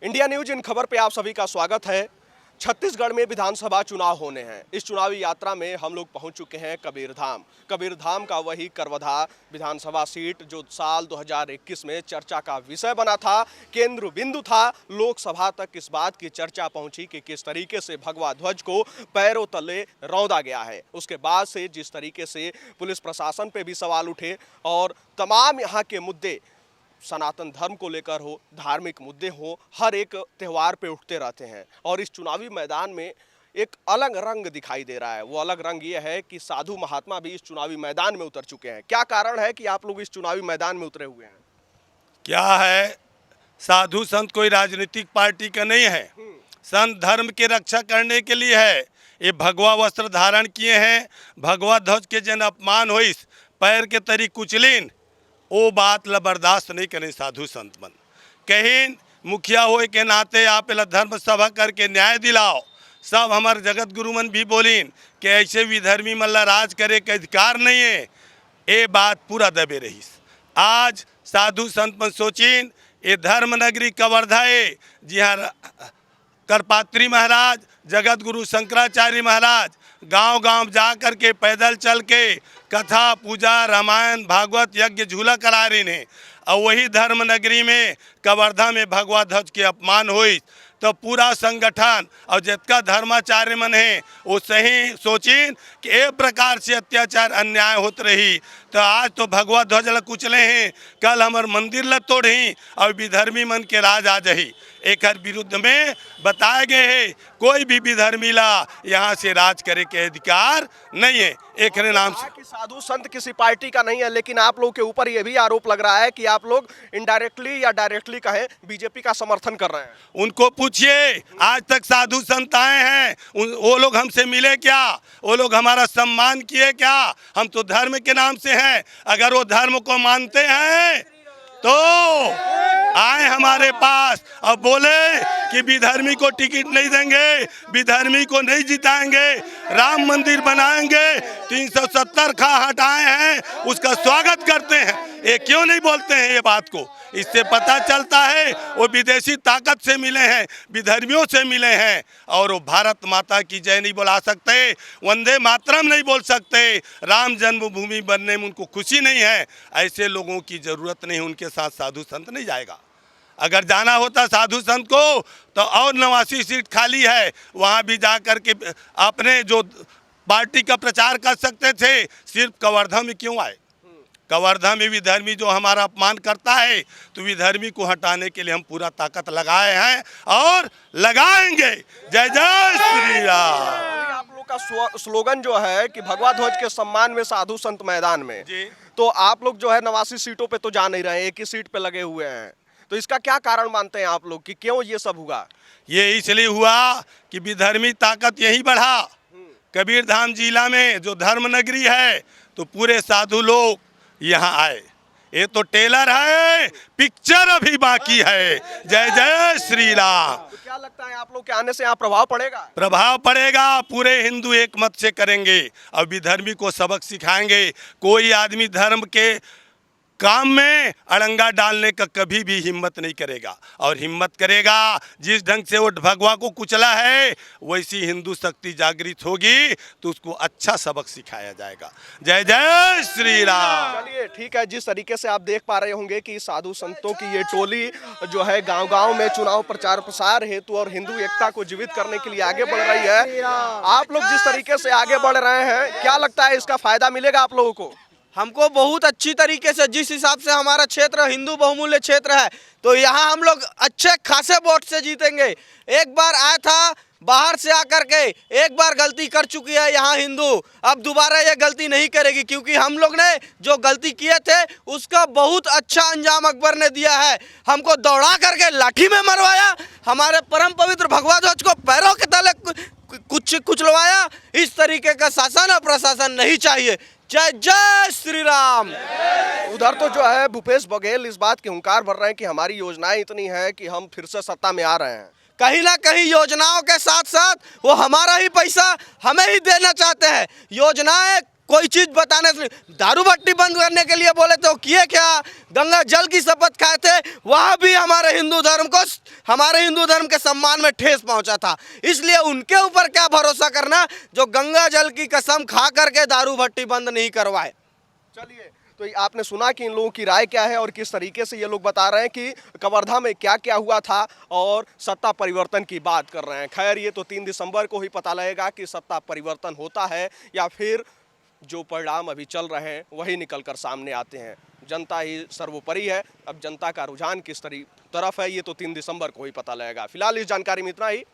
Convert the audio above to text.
India news in खबर पे आप सभी का स्वागत है। छत्तीसगढ़ में विधानसभा चुनाव होने हैं। इस चुनावी यात्रा में हम लोग पहुंच चुके हैं कबीरधाम। कबीरधाम का वही करवधा विधानसभा सीट जो साल 2021 में चर्चा का विषय बना था, केंद्र बिंदु था। लोकसभा तक इस बात की चर्चा पहुंची कि किस तरीके से भगवा ध्वज को पैरों तले रौंदा गया है। उसके बाद से जिस तरीके से पुलिस प्रशासन पे भी सवाल उठे और तमाम यहाँ के मुद्दे सनातन धर्म को लेकर हो, धार्मिक मुद्दे हो, हर एक त्यौहार पे उठते रहते हैं। और इस चुनावी मैदान में एक अलग रंग दिखाई दे रहा है। वो अलग रंग ये है कि साधु महात्मा भी इस चुनावी मैदान में उतर चुके हैं। क्या कारण है कि आप लोग इस चुनावी मैदान में उतरे हुए हैं? क्या है, साधु संत कोई राजनीतिक पार्टी का नहीं है। संत धर्म की रक्षा करने के लिए है। ये भगवा वस्त्र धारण किए हैं। भगवा ध्वज के जन अपमान हो, इस पैर के तरी कुचलीन, वो बात ला बर्दाश्त नहीं करें। साधु संत मन कहीं मुखिया हो के नाते आप धर्म सभा करके न्याय दिलाओ। सब हमारे जगत गुरु मन भी बोलीन कि ऐसे विधर्मी मल्ला राज करे के अधिकार नहीं है। ये बात पूरा दबे रही। आज साधु संत मन सोचिन, ये धर्म नगरी कवर्धा है, जी हाँ, करपात्री महाराज, जगत गुरु शंकराचार्य महाराज गांव गांव जा कर के पैदल चल के कथा पूजा रामायण भागवत यज्ञ झूला करा रही ने। और वही धर्म नगरी में कवर्धा में भगवा ध्वज के अपमान हुई तो पूरा संगठन और जितका धर्माचार्य मन है वो सही सोचिन कि एक प्रकार से अत्याचार अन्याय होत रही। तो आज तो भगवा ध्वज ला कुचले हैं, कल हमार मंदिर ला तोड़ी और विधर्मी मन के राज आ जाही। एक विरुद्ध में बताए गए है कोई भी विधर्मी ला यहाँ से राज करे के अधिकार नहीं है। एक नाम से कि साधु संत किसी पार्टी का नहीं है, लेकिन आप लोग के ऊपर यह भी आरोप लग रहा है कि आप लोग इनडायरेक्टली या डायरेक्टली कहें बीजेपी का समर्थन कर रहे हैं। उनको पूछिए, आज तक साधु संत आए हैं, वो लोग हमसे मिले क्या? वो लोग हमारा सम्मान किए क्या? हम तो धर्म के नाम से हैं। अगर वो धर्म को मानते हैं तो आए हमारे पास और बोले कि विधर्मी को टिकट नहीं देंगे, विधर्मी को नहीं जिताएंगे, राम मंदिर बनाएंगे, 370 खा हटाए हैं, उसका स्वागत करते हैं। ये क्यों नहीं बोलते हैं ये बात को? इससे पता चलता है वो विदेशी ताकत से मिले हैं, विधर्मियों से मिले हैं। और वो भारत माता की जय नहीं बोला सकते, वंदे मातरम नहीं बोल सकते, राम जन्मभूमि बनने में उनको खुशी नहीं है। ऐसे लोगों की ज़रूरत नहीं, उनके साथ साधु संत नहीं जाएगा। अगर जाना होता साधु संत को तो और 89 सीट खाली है, वहाँ भी जा कर के अपने जो पार्टी का प्रचार कर सकते थे। सिर्फ कवर्धा में क्यों आए? कवर्धा में विधर्मी जो हमारा अपमान करता है, तो विधर्मी को हटाने के लिए हम पूरा ताकत लगाए हैं और लगाएंगे। जय जय श्री राम। आप लोग का स्लोगन जो है कि भगवा ध्वज के सम्मान में साधु संत मैदान में जी। तो आप लोग जो है 89 सीटों पे तो जा नहीं रहे, एक ही सीट पे लगे हुए हैं। तो इसका क्या कारण मानते हैं आप लोग कि क्यों ये सब हुआ? ये इसलिए हुआ कि विधर्मी ताकत यही बढ़ा। कबीरधाम जिला में जो धर्म नगरी है तो पूरे साधु लोग यहाँ आए। ये तो टेलर है, पिक्चर अभी बाकी है। जय जय श्री राम। तो क्या लगता है आप लोग के आने से यहाँ प्रभाव पड़ेगा? प्रभाव पड़ेगा। पूरे हिंदू एक मत से करेंगे और विधर्मी को सबक सिखाएंगे। कोई आदमी धर्म के काम में अड़ंगा डालने का कभी भी हिम्मत नहीं करेगा। और हिम्मत करेगा, जिस ढंग से वो भगवा को कुचला है वैसी हिंदू शक्ति जागृत होगी तो उसको अच्छा सबक सिखाया जाएगा। जय जय श्री राम। चलिए ठीक है, जिस तरीके से आप देख पा रहे होंगे कि साधु संतों की ये टोली जो है गांव-गांव में चुनाव प्रचार प्रसार हेतु और हिंदू एकता को जीवित करने के लिए आगे बढ़ रही है। आप लोग जिस तरीके से आगे बढ़ रहे हैं, क्या लगता है इसका फायदा मिलेगा आप लोगों को? हमको बहुत अच्छी तरीके से, जिस हिसाब से हमारा क्षेत्र हिंदू बहुमूल्य क्षेत्र है, तो यहाँ हम लोग अच्छे खासे वोट से जीतेंगे। एक बार आया था बाहर से आकर के, एक बार गलती कर चुकी है यहाँ हिंदू, अब दोबारा ये गलती नहीं करेगी, क्योंकि हम लोग ने जो गलती किए थे उसका बहुत अच्छा अंजाम अकबर ने दिया है। हमको दौड़ा करके लाठी में मरवाया, हमारे परम पवित्र भगवा ध्वज को पैरों के तले कुचलवाया। इस तरीके का शासन और प्रशासन नहीं चाहिए। जय जय श्री राम। उधर तो जो है भूपेश बघेल इस बात की हुंकार भर रहे हैं कि हमारी योजनाएं इतनी हैं कि हम फिर से सत्ता में आ रहे हैं। कहीं ना कहीं योजनाओं के साथ साथ वो हमारा ही पैसा हमें ही देना चाहते हैं। योजनाएं कोई चीज बताने से दारू भट्टी बंद करने के लिए बोले तो किए क्या? गंगा जल की शपथ खाए थे, वहां भी हमारे हिंदू धर्म के सम्मान में ठेस पहुंचा था। इसलिए उनके ऊपर क्या भरोसा करना जो गंगा जल की कसम खा करके दारू भट्टी बंद नहीं करवाए। चलिए, तो ये आपने सुना कि इन लोगों की राय क्या है और किस तरीके से ये लोग बता रहे हैं कि कवर्धा में क्या क्या हुआ था और सत्ता परिवर्तन की बात कर रहे हैं। खैर, ये तो 3 दिसंबर को ही पता लगेगा कि सत्ता परिवर्तन होता है या फिर जो परिणाम अभी चल रहे हैं वही निकल कर सामने आते हैं। जनता ही सर्वोपरि है। अब जनता का रुझान किस तरफ है ये तो 3 दिसंबर को ही पता लगेगा। फिलहाल इस जानकारी में इतना ही।